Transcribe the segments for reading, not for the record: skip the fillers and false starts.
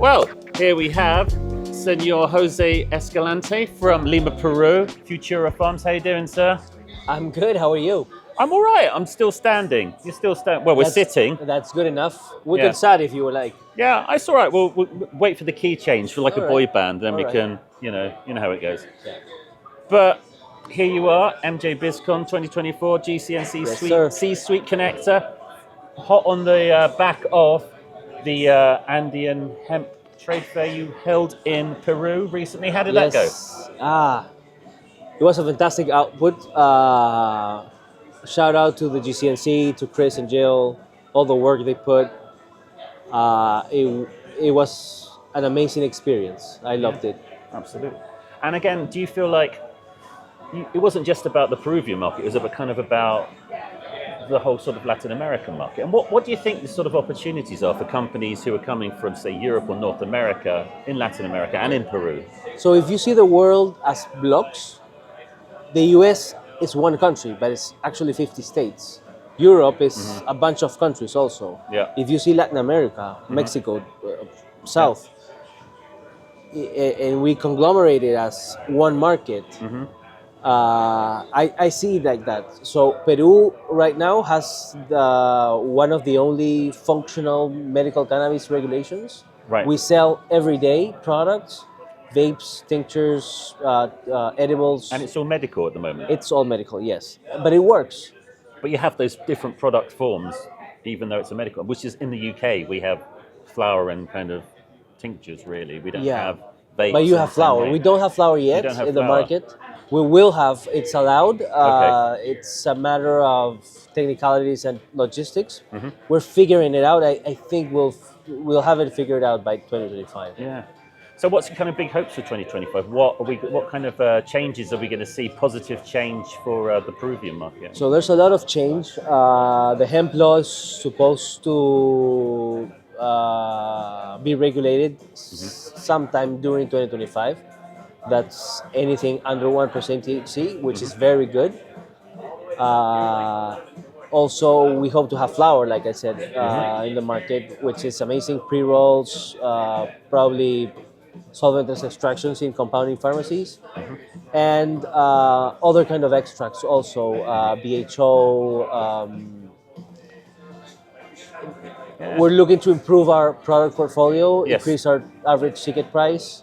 Well, here we have Senor Jose Escalante from Lima, Peru, Futura Farms. How you doing, sir? I'm good. How are you? I'm all right. I'm still standing. You're still standing. Well, we're sitting. That's good enough. We Yeah. can start if you would like. Yeah, it's all right. We'll wait for the key change for like All a boy right. band, then All we right. can, you know how it goes. Yeah. But here you are, MJ BizCon 2024, GCNC Yes, Suite, sir. C-Suite Connector, hot on the back of the Andean Hemp trade fair you held in Peru recently. How did that go? It was a fantastic output. Shout out to the GCNC, to Chris and Jill, all the work they put. It was an amazing experience. I loved it. Absolutely. And again, do you feel like it wasn't just about the Peruvian market, it was about the whole sort of Latin American market? And what do you think the sort of opportunities are for companies who are coming from, say, Europe or North America, in Latin America and in Peru? So if you see the world as blocks, the US is one country, but it's actually 50 states. Europe is a bunch of countries also. Yeah. If you see Latin America, Mexico, South, and we conglomerate it as one market, I see it like that. So Peru right now has one of the only functional medical cannabis regulations. Right. We sell everyday products, vapes, tinctures, edibles. And it's all medical at the moment. It's all medical, yes, but it works. But you have those different product forms, even though it's a medical, which is in the UK, we have flower and kind of tinctures, really. We don't have vapes. But you have flower. We don't have flower yet don't have in the flower. market. We will have, it's allowed. Okay. It's a matter of technicalities and logistics. We're figuring it out. I think we'll have it figured out by 2025. Yeah. So what's the kind of big hopes for 2025? What kind of changes are we going to see, positive change for the Peruvian market? So there's a lot of change. The hemp law is supposed to be regulated sometime during 2025. That's anything under 1% THC, which is very good. Also, we hope to have flower, like I said, in the market, which is amazing. Pre-rolls, probably solventless extractions in compounding pharmacies, and other kind of extracts also, BHO. We're looking to improve our product portfolio, increase our average ticket price.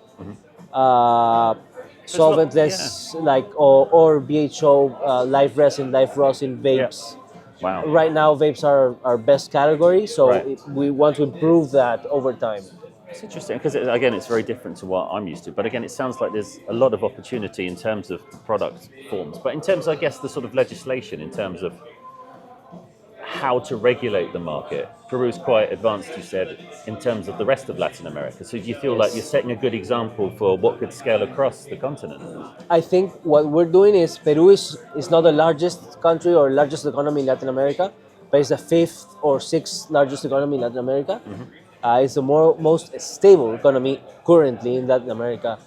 Solventless, or BHO, live resin, live rosin vapes. Wow. Right now, vapes are our best category, so we want to improve that over time. It's interesting because, again, it's very different to what I'm used to. But again, it sounds like there's a lot of opportunity in terms of product forms. But in terms, I guess, the sort of legislation, in terms of how to regulate the market, Peru's quite advanced, you said, in terms of the rest of Latin America. So do you feel like you're setting a good example for what could scale across the continent? I think what we're doing is Peru is not the largest country or largest economy in Latin America, but it's the 5th or 6th largest economy in Latin America. It's the most stable economy currently in Latin America.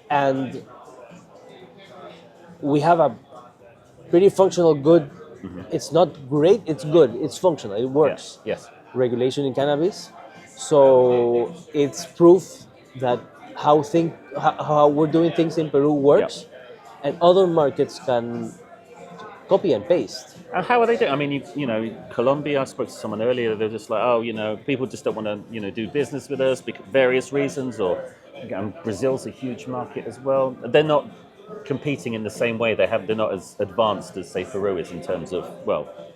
And we have a pretty functional, good, it's not great, it's good, it's functional, it works. Yes. Regulation in cannabis. So it's proof that how we're doing things in Peru works, and other markets can copy and paste. And how are they doing? I mean, Colombia, I spoke to someone earlier, they're just like, people just don't want to, do business with us because various reasons, or Brazil's a huge market as well. They're not competing in the same way. They're not as advanced as, say, Peru is in terms of,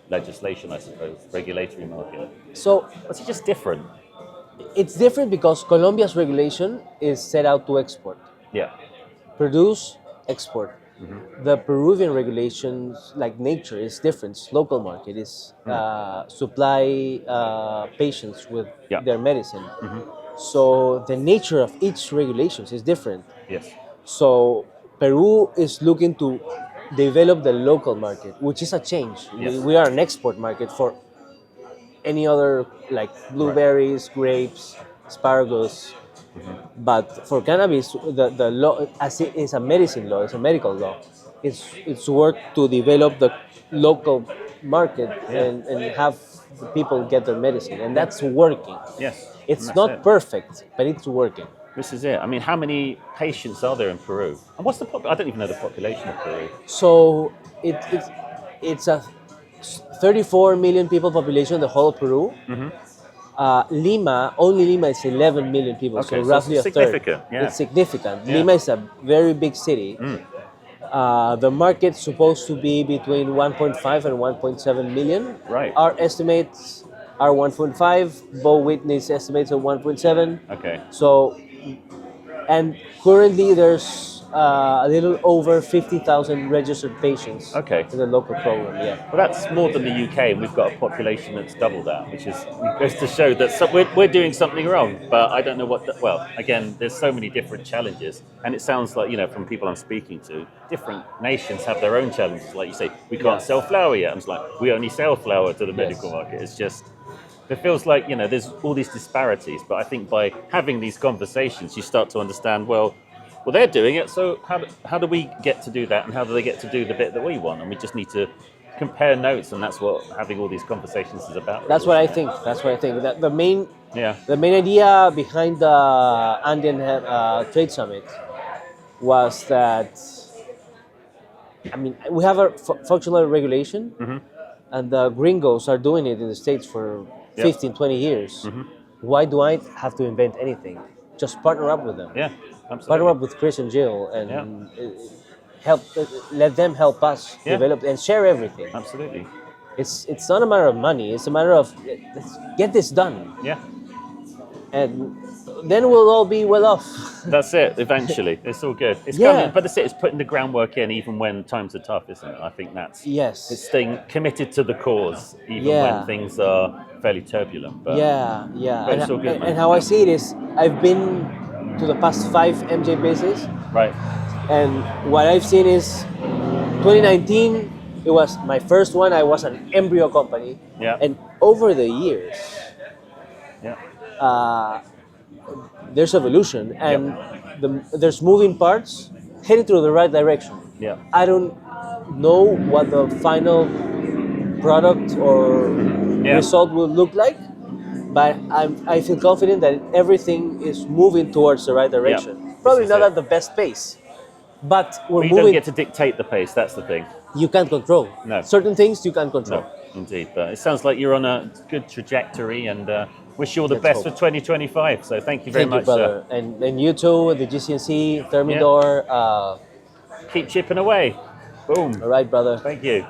legislation, I suppose, regulatory market. So it's just different. It's different because Colombia's regulation is set out to export. Yeah. Produce, export. The Peruvian regulations, like nature, is different. It's local market is supply patients with their medicine. So the nature of each regulations is different. Yes. So Peru is looking to develop the local market, which is a change. Yes. We are an export market for any other, like blueberries, grapes, asparagus. But for cannabis, the law, as it is a medicine law, it's a medical law. It's work to develop the local market and have the people get their medicine, and that's working. Yes. It's and that's not it. perfect, but it's working. This is it. I mean, how many patients are there in Peru? And what's the I don't even know the population of Peru. So it's a 34 million people population in the whole of Peru. Lima, only Lima is 11 million people, Okay, so so roughly it's a third. significant, yeah. It's significant. Yeah. Lima is a very big city. The market's supposed to be between 1.5 and 1.7 million. Right. Our estimates are 1.5. Bo Whitney's estimates are 1.7. Okay. So, and currently there's a little over 50,000 registered patients Okay. in the local program. Yeah. Well, that's more than the UK, and we've got a population that's double that, which is goes to show that we're doing something wrong. But I don't know what. Well, again, there's so many different challenges, and it sounds like from people I'm speaking to, different nations have their own challenges. Like you say, we can't sell flour yet. I'm just like, we only sell flour to the medical market. It's just. It feels like there's all these disparities, but I think by having these conversations, you start to understand. Well, they're doing it, so how do we get to do that, and how do they get to do the bit that we want? And we just need to compare notes, and that's what having all these conversations is about. That's what I think. That's what I think. That the main Yeah. the main idea behind the Andean Trade Summit was that, I mean, we have a functional regulation, and the gringos are doing it in the States for 15, 20 years. Why do I have to invent anything? Just partner up with them. Yeah, absolutely. Partner up with Chris and Jill and help. Let them help us develop and share everything. Absolutely. It's not a matter of money. It's a matter of let's get this done. Yeah. And then we'll all be well off. That's it. Eventually, it's all good. It's Yeah. coming, but that's it. It's putting the groundwork in, even when times are tough, isn't it? I think that's Yes. It's staying committed to the cause, even when things are fairly turbulent. But Yeah. But it's all good, man. And how I see it is, I've been to the past 5 MJ bases, right. and what I've seen is 2019. It was my first one. I was an embryo company, Yeah. and over the years, Yeah. there's evolution and there's moving parts heading to the right direction. Yeah. I don't know what the final product or result will look like, but I feel confident that everything is moving towards the right direction. Probably This is not at the best pace, but we're We don't moving. get to dictate the pace. That's the thing. You can't control. No. Certain things you can't control. No, indeed. But it sounds like you're on a good trajectory, and wish you all the Let's best hope. for 2025. So thank you very Thank you, much, brother. sir. And you too, the GCNC, Thermidor. Keep chipping away. Boom. All right, brother. Thank you.